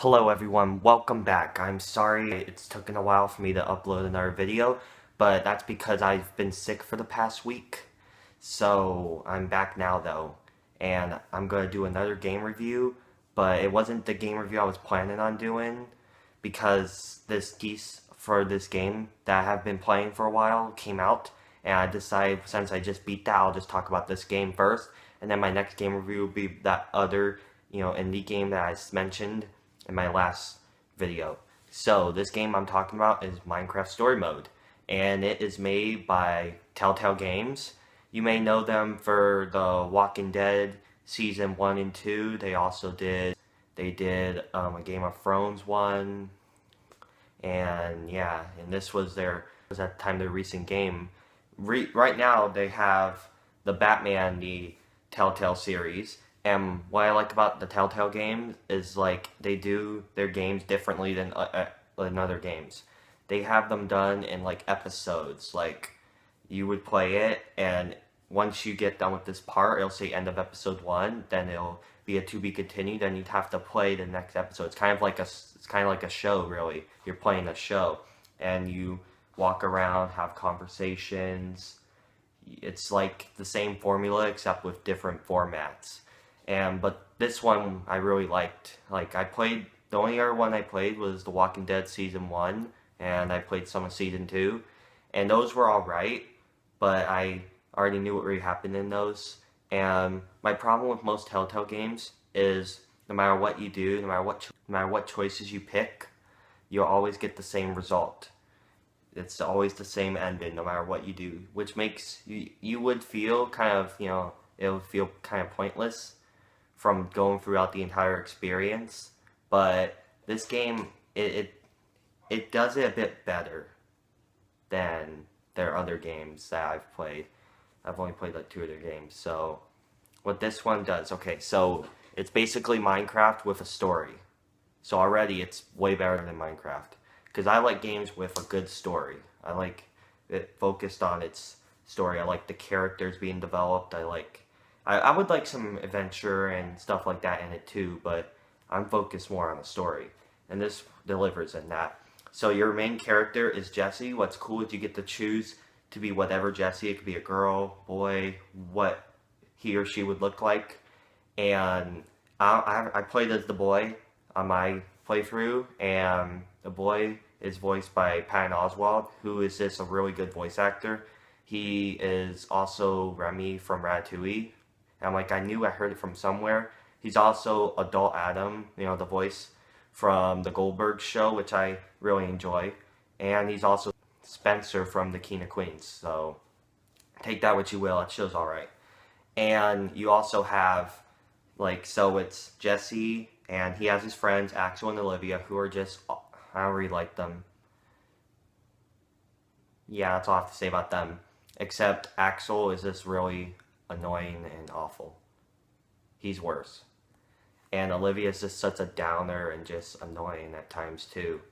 Hello everyone, welcome back. I'm sorry it's taken a while for me to upload another video, but that's because I've been sick for the past week. So I'm back now though, and I'm going to do another game review, but it wasn't the game review I was planning on doing because this piece for this game that I have been playing for a while came out, and I decided since I just beat that, I'll just talk about this game first, and then my next game review will be that other, indie game that I mentioned in my last video. So this game I'm talking about is Minecraft Story Mode, and it is made by Telltale Games. You may know them for the Walking Dead season 1 and 2. They did a Game of Thrones one, and yeah, and this was at the time their recent game. Right now they have the Batman, the Telltale series. And what I like about the Telltale games is like they do their games differently than other games. They have them done in like episodes. Like you would play it, and once you get done with this part, it'll say end of episode 1. Then it'll be a to be continued. Then you'd have to play the next episode. It's kind of like a show, really. You're playing a show, and you walk around, have conversations. It's like the same formula except with different formats. But this one I really liked. Like the only other one I played was The Walking Dead season 1, and I played some of season 2, and those were alright, but I already knew what really happened in those. And my problem with most Telltale games is no matter what you do, no matter what choices you pick, you'll always get the same result. It's always the same ending no matter what you do, which makes you would feel kind of, it would feel kind of pointless from going throughout the entire experience. But this game, it does it a bit better than their other games that I've played. I've only played like 2 other games. So what this one does, okay, so it's basically Minecraft with a story. So already it's way better than Minecraft, because I like games with a good story. I like it focused on its story. I like the characters being developed. I would like some adventure and stuff like that in it too, but I'm focused more on the story, and this delivers in that. So your main character is Jesse. What's cool is you get to choose to be whatever Jesse. It could be a girl, boy, what he or she would look like. And I played as the boy on my playthrough, and the boy is voiced by Patton Oswalt, who is just a really good voice actor. He is also Remy from Ratatouille. And I knew I heard it from somewhere. He's also Adult Adam, the voice from the Goldberg show, which I really enjoy. And he's also Spencer from the King of Queens. So take that what you will, that show's alright. And you also have, so it's Jesse, and he has his friends, Axel and Olivia, who are just, I don't really like them. Yeah, that's all I have to say about them. Except Axel is just really annoying and awful. He's worse. And Olivia's just such a downer and just annoying at times too.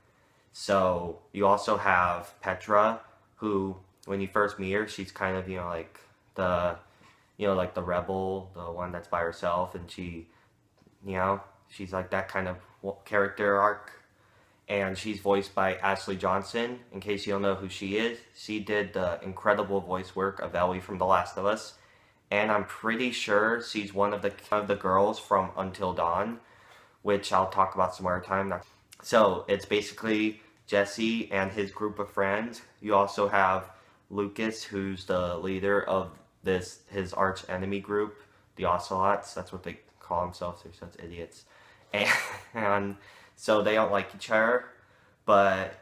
So you also have Petra, who when you first meet her, she's kind of the rebel, the one that's by herself, and she's like that kind of character arc. And she's voiced by Ashley Johnson. In case you don't know who she is, she did the incredible voice work of Ellie from The Last of Us. And I'm pretty sure she's one of the girls from Until Dawn, which I'll talk about some other time. So it's basically Jesse and his group of friends. You also have Lucas, who's the leader of his arch enemy group, the Ocelots. That's what they call themselves. They're such idiots. And so they don't like each other, but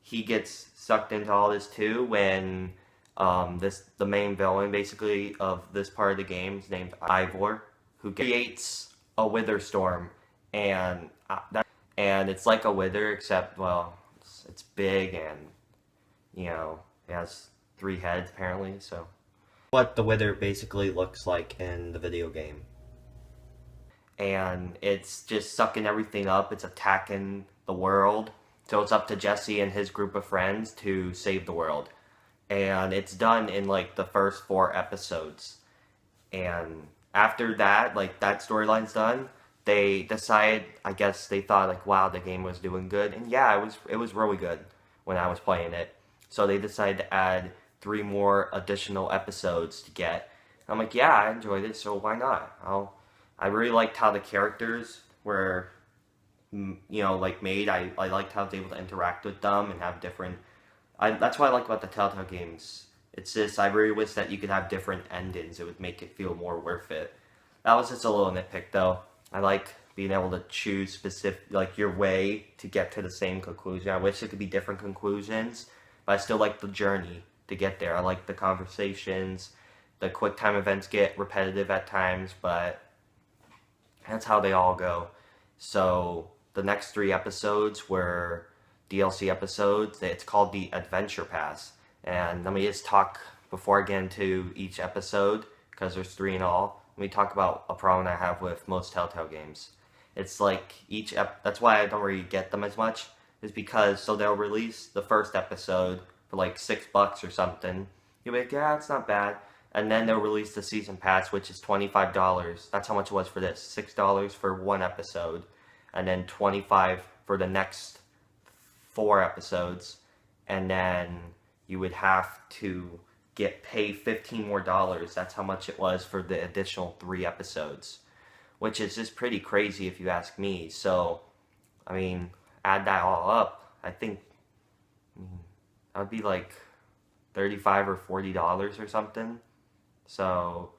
he gets sucked into all this too when the main villain basically of this part of the game is named Ivor, who creates a wither storm, and it's like a wither, except, well, it's big, and it has 3 heads apparently. So what the wither basically looks like in the video game, and it's just sucking everything up. It's attacking the world, so it's up to Jesse and his group of friends to save the world. And it's done in the first 4 episodes. And after that, that storyline's done, they decided, I guess they thought like, wow, the game was doing good, and yeah, it was really good when I was playing it. So they decided to add 3 more additional episodes to get. I'm like, yeah, I enjoyed it, so why not? I really liked how the characters were, like made. I liked how I was able to interact with them and have different. That's what I like about the Telltale games. It's just I really wish that you could have different endings. It would make it feel more worth it. That was just a little nitpick, though. I like being able to choose specific, like your way to get to the same conclusion. I wish it could be different conclusions, but I still like the journey to get there. I like the conversations. The quick time events get repetitive at times, but that's how they all go. So the next 3 episodes were DLC episodes. It's called the Adventure Pass. And let me just talk before I get into each episode, because there's 3 in all. Let me talk about a problem I have with most Telltale games. It's like that's why I don't really get them as much, is because so they'll release the first episode for like $6 or something. You'll be like, yeah, it's not bad. And then they'll release the season pass, which is $25. That's how much it was for this. $6 for 1 episode, and then $25 for the next 4 episodes, and then you would have to pay $15 more. That's how much it was for the additional 3 episodes, which is just pretty crazy if you ask me. So, I mean, add that all up, I think that would be like $35 or $40 or something. So,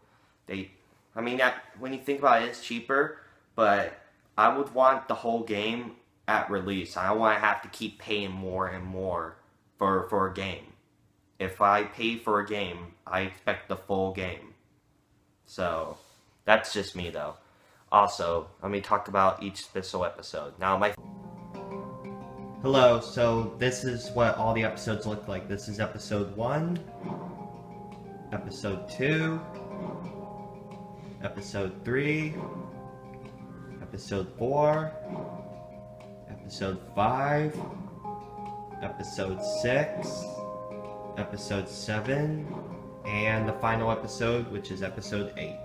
when you think about it, it's cheaper, but I would want the whole game at release. I don't want to have to keep paying more and more for a game. If I pay for a game, I expect the full game. So, that's just me though. Also, let me talk about each special episode. Now, Hello, so this is what all the episodes look like. This is episode 1, episode 2, episode 3, episode 4, episode 5, episode 6, episode 7, and the final episode, which is episode 8.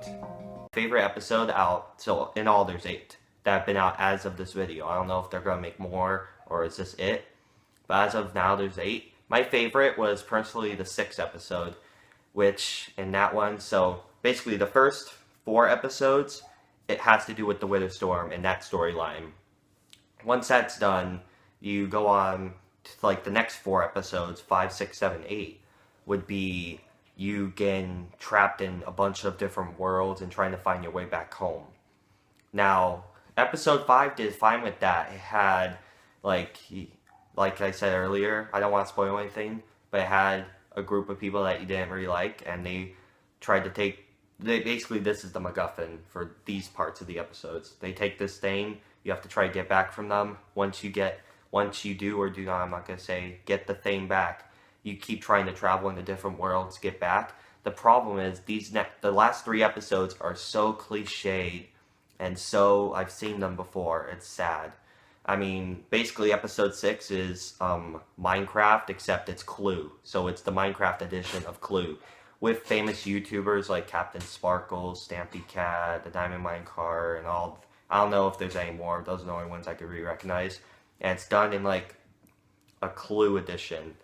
Favorite episode out, so in all there's 8 that have been out as of this video. I don't know if they're going to make more, or is this it? But as of now, there's 8. My favorite was personally the 6th episode, which in that one, so basically the first 4 episodes, it has to do with the Wither Storm and that storyline. Once that's done, you go on to like the next 4 episodes, 5, 6, 7, 8, would be you getting trapped in a bunch of different worlds and trying to find your way back home. Now, episode 5 did fine with that. It had, like I said earlier, I don't want to spoil anything, but it had a group of people that you didn't really like, and they tried to basically this is the MacGuffin for these parts of the episodes. They take this thing, you have to try to get back from them. Once you do or do not, I'm not going to say, get the thing back, you keep trying to travel into different worlds, get back. The problem is, the last 3 episodes are so cliched, and so, I've seen them before, it's sad. I mean, basically episode 6 is Minecraft, except it's Clue. So it's the Minecraft edition of Clue, with famous YouTubers like Captain Sparkles, Stampy Cat, the Diamond Minecart, and all. I don't know if there's any more. Those are the only ones I could really recognize. And it's done in like a Clue edition.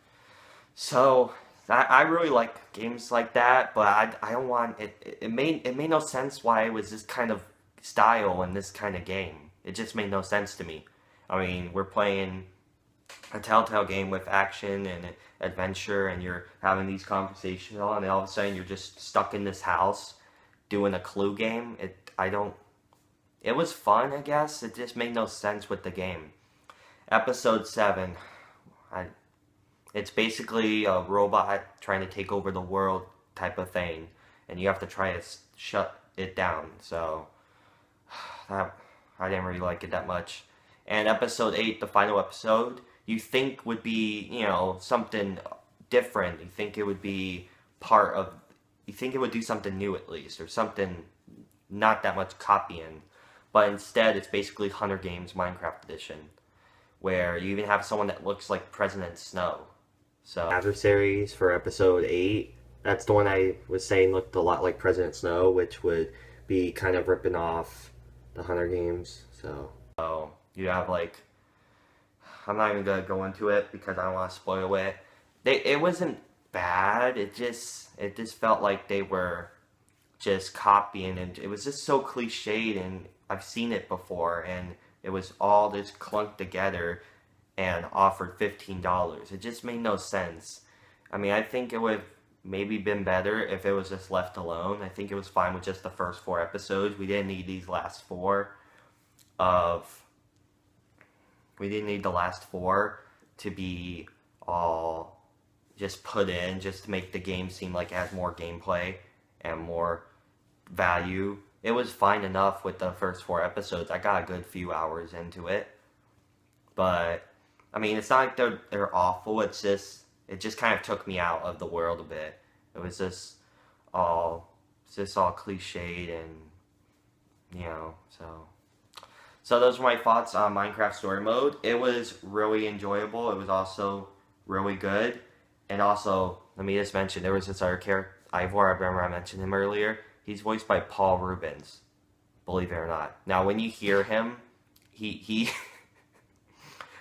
So I really like games like that, but I don't want it. It made no sense why it was this kind of style in this kind of game. It just made no sense to me. I mean, we're playing a Telltale game with action and adventure, and you're having these conversations, and all of a sudden you're just stuck in this house doing a Clue game. It was fun, I guess. It just made no sense with the game. Episode 7, it's basically a robot trying to take over the world type of thing, and you have to try to shut it down. So I didn't really like it that much. And episode 8, the final episode, you think would be, something different. You think it would be you think it would do something new at least, or something not that much copying. But instead, it's basically Hunger Games Minecraft Edition, where you even have someone that looks like President Snow. So, adversaries for episode 8, that's the one I was saying looked a lot like President Snow, which would be kind of ripping off the Hunter games. So you have like, I'm not even gonna go into it because I don't want to spoil it. It wasn't bad. It just felt like they were just copying, and it was just so cliched, and I've seen it before, and it was all just clunked together and offered $15. It just made no sense. I mean, I think it would have maybe been better if it was just left alone. I think it was fine with just the first 4 episodes. We didn't need these last four of we didn't need the last four to be all just put in just to make the game seem like it has more gameplay and more value. It was fine enough with the first 4 episodes. I got a good few hours into it. But I mean, it's not like they're awful. It just kind of took me out of the world a bit. It was all cliched, and so those were my thoughts on Minecraft Story Mode. It was really enjoyable. It was also really good. And also, let me just mention, there was this other character, Ivor, I remember I mentioned him earlier. He's voiced by Paul Rubens, believe it or not. Now, when you hear him, he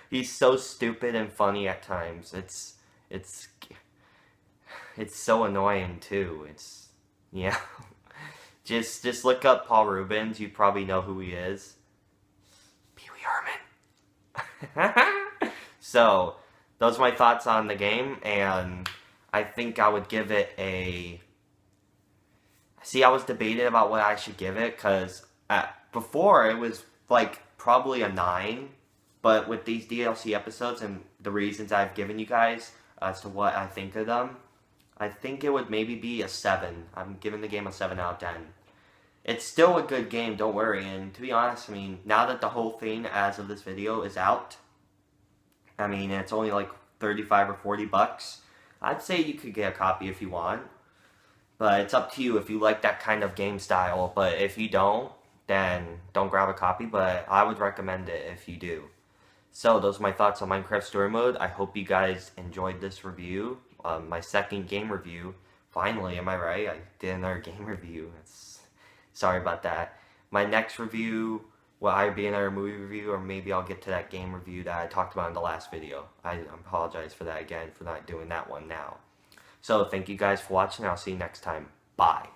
he's so stupid and funny at times. It's so annoying too. Yeah. Just look up Paul Rubens. You probably know who he is. Pee Wee Herman. So, those are my thoughts on the game, and I think I would give it a... See, I was debating about what I should give it, because before it was like probably a 9, but with these DLC episodes and the reasons I've given you guys as to what I think of them, I think it would maybe be a 7. I'm giving the game a 7 out of 10. It's still a good game, don't worry, and to be honest, I mean, now that the whole thing as of this video is out, I mean, it's only like 35 or 40 bucks. I'd say you could get a copy if you want. But it's up to you if you like that kind of game style. But if you don't, then don't grab a copy. But I would recommend it if you do. So those are my thoughts on Minecraft Story Mode. I hope you guys enjoyed this review. My second game review. Finally, am I right? I did another game review. Sorry about that. My next review will either be another movie review, or maybe I'll get to that game review that I talked about in the last video. I apologize for that again, for not doing that one now. So, thank you guys for watching. I'll see you next time. Bye.